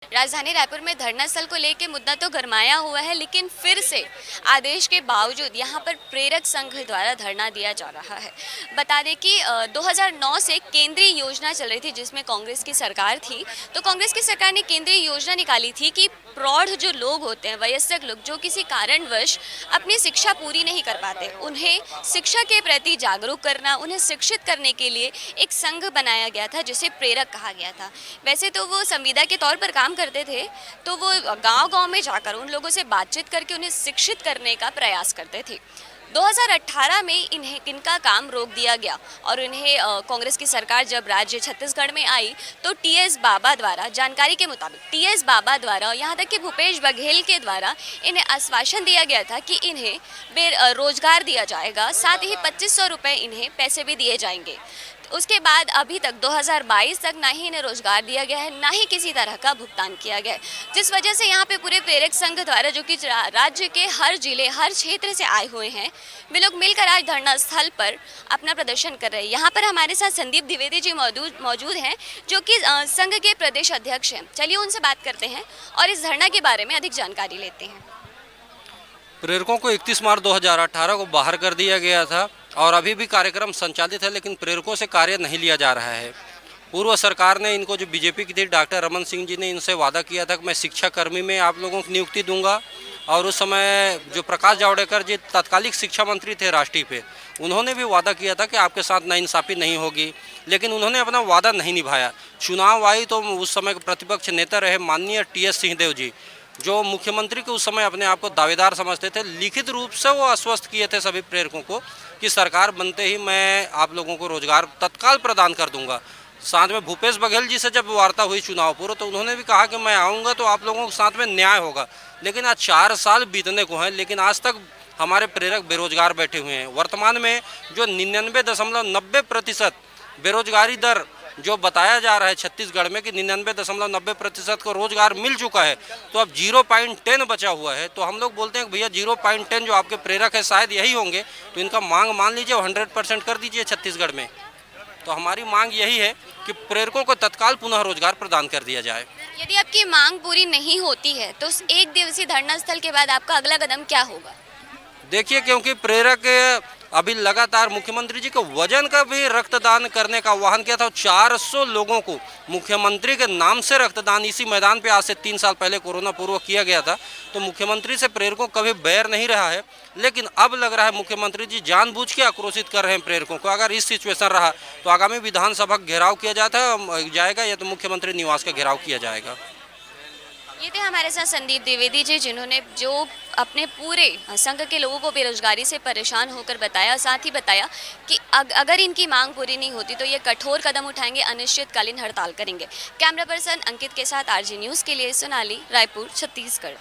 राजधानी रायपुर में धरना स्थल को लेकर मुद्दा तो गरमाया हुआ है, लेकिन फिर से आदेश के बावजूद यहां पर प्रेरक संघ द्वारा धरना दिया जा रहा है। बता दें कि 2009 से केंद्रीय योजना चल रही थी जिसमें कांग्रेस की सरकार थी। तो कांग्रेस की सरकार ने केंद्रीय योजना निकाली थी कि प्रौढ़ जो लोग होते हैं, वयस्क लोग जो किसी कारणवश अपनी शिक्षा पूरी नहीं कर पाते, उन्हें शिक्षा के प्रति जागरूक करना, उन्हें शिक्षित करने के लिए एक संघ बनाया गया था जिसे प्रेरक कहा गया था। वैसे तो वो संविदा के तौर पर काम करते थे, तो वो गांव-गांव में जाकर उन लोगों से बातचीत करके उन्हें शिक्षित करने का प्रयास करते थे। 2018 में इनका काम रोक दिया गया और उन्हें कांग्रेस की सरकार जब राज्य छत्तीसगढ़ में आई तो टीएस बाबा द्वारा, जानकारी के मुताबिक टीएस बाबा द्वारा, यहाँ तक कि भूपेश बघेल के द्वारा इन्हें आश्वासन दिया गया था कि इन्हें रोजगार दिया जाएगा, साथ ही 2500 रुपये इन्हें पैसे भी दिए जाएंगे। उसके बाद अभी तक 2022 तक ना ही इन्हें रोजगार दिया गया है, ना ही किसी तरह का भुगतान किया गया है, जिस वजह से यहाँ पे पूरे प्रेरक संघ द्वारा, जो कि राज्य के हर जिले, हर क्षेत्र से आए हुए हैं, वे लोग मिलकर आज धरना स्थल पर अपना प्रदर्शन कर रहे हैं। यहाँ पर हमारे साथ संदीप द्विवेदी जी मौजूद हैं, जो कि संघ के प्रदेश अध्यक्ष हैं। चलिए उनसे बात करते हैं और इस धरना के बारे में अधिक जानकारी लेते हैं। प्रेरकों को 31 मार्च 2018 को बाहर कर दिया गया था और अभी भी कार्यक्रम संचालित है, लेकिन प्रेरकों से कार्य नहीं लिया जा रहा है। पूर्व सरकार ने इनको, जो बीजेपी की थी, डॉक्टर रमन सिंह जी ने इनसे वादा किया था कि मैं शिक्षा कर्मी में आप लोगों की नियुक्ति दूंगा, और उस समय जो प्रकाश जावड़ेकर जी तत्कालिक शिक्षा मंत्री थे राष्ट्रीय पे, उन्होंने भी वादा किया था कि आपके साथ नाइंसाफ़ी नहीं होगी, लेकिन उन्होंने अपना वादा नहीं निभाया। चुनाव आई तो उस समय के प्रतिपक्ष नेता रहे माननीय टीएस सिंहदेव जी, जो मुख्यमंत्री के उस समय अपने आप को दावेदार समझते थे, लिखित रूप से वो आश्वस्त किए थे सभी प्रेरकों को कि सरकार बनते ही मैं आप लोगों को रोजगार तत्काल प्रदान कर दूंगा। साथ में भूपेश बघेल जी से जब वार्ता हुई चुनाव पूर्व, तो उन्होंने भी कहा कि मैं आऊँगा तो आप लोगों के साथ में न्याय होगा। लेकिन आज 4 साल बीतने को हैं, लेकिन आज तक हमारे प्रेरक बेरोजगार बैठे हुए हैं। वर्तमान में जो 99.90% बेरोजगारी दर जो बताया जा रहा है छत्तीसगढ़ में कि 99.90% को रोजगार मिल चुका है, तो अब 0.10 बचा हुआ है। तो हम लोग बोलते हैं कि भैया 0.10 जो आपके प्रेरक है शायद यही होंगे, तो इनका मांग मान लीजिए 100% कर दीजिए छत्तीसगढ़ में। तो हमारी मांग यही है कि प्रेरकों को तत्काल पुनः रोजगार प्रदान कर दिया जाए। यदि आपकी मांग पूरी नहीं होती है तो उस एक दिवसीय धरना स्थल के बाद आपका अगला कदम क्या होगा? देखिए, क्योंकि प्रेरक अभी लगातार मुख्यमंत्री जी को वजन का भी रक्तदान करने का आह्वान किया था। 400 लोगों को मुख्यमंत्री के नाम से रक्तदान इसी मैदान पे आज से 3 साल पहले कोरोना पूर्व किया गया था। तो मुख्यमंत्री से प्रेरकों कभी बैर नहीं रहा है, लेकिन अब लग रहा है मुख्यमंत्री जी जानबूझ के आक्रोशित कर रहे हैं प्रेरकों को। अगर इस सिचुएशन रहा तो आगामी विधानसभा घेराव किया जाएगा या तो मुख्यमंत्री निवास का घेराव किया जाएगा। ये थे हमारे साथ संदीप द्विवेदी जी, जिन्होंने जो अपने पूरे संघ के लोगों को बेरोजगारी से परेशान होकर बताया, साथ ही बताया कि अगर इनकी मांग पूरी नहीं होती तो ये कठोर कदम उठाएंगे, अनिश्चितकालीन हड़ताल करेंगे। कैमरा पर्सन अंकित के साथ आरजी न्यूज़ के लिए सोनाली, रायपुर, छत्तीसगढ़।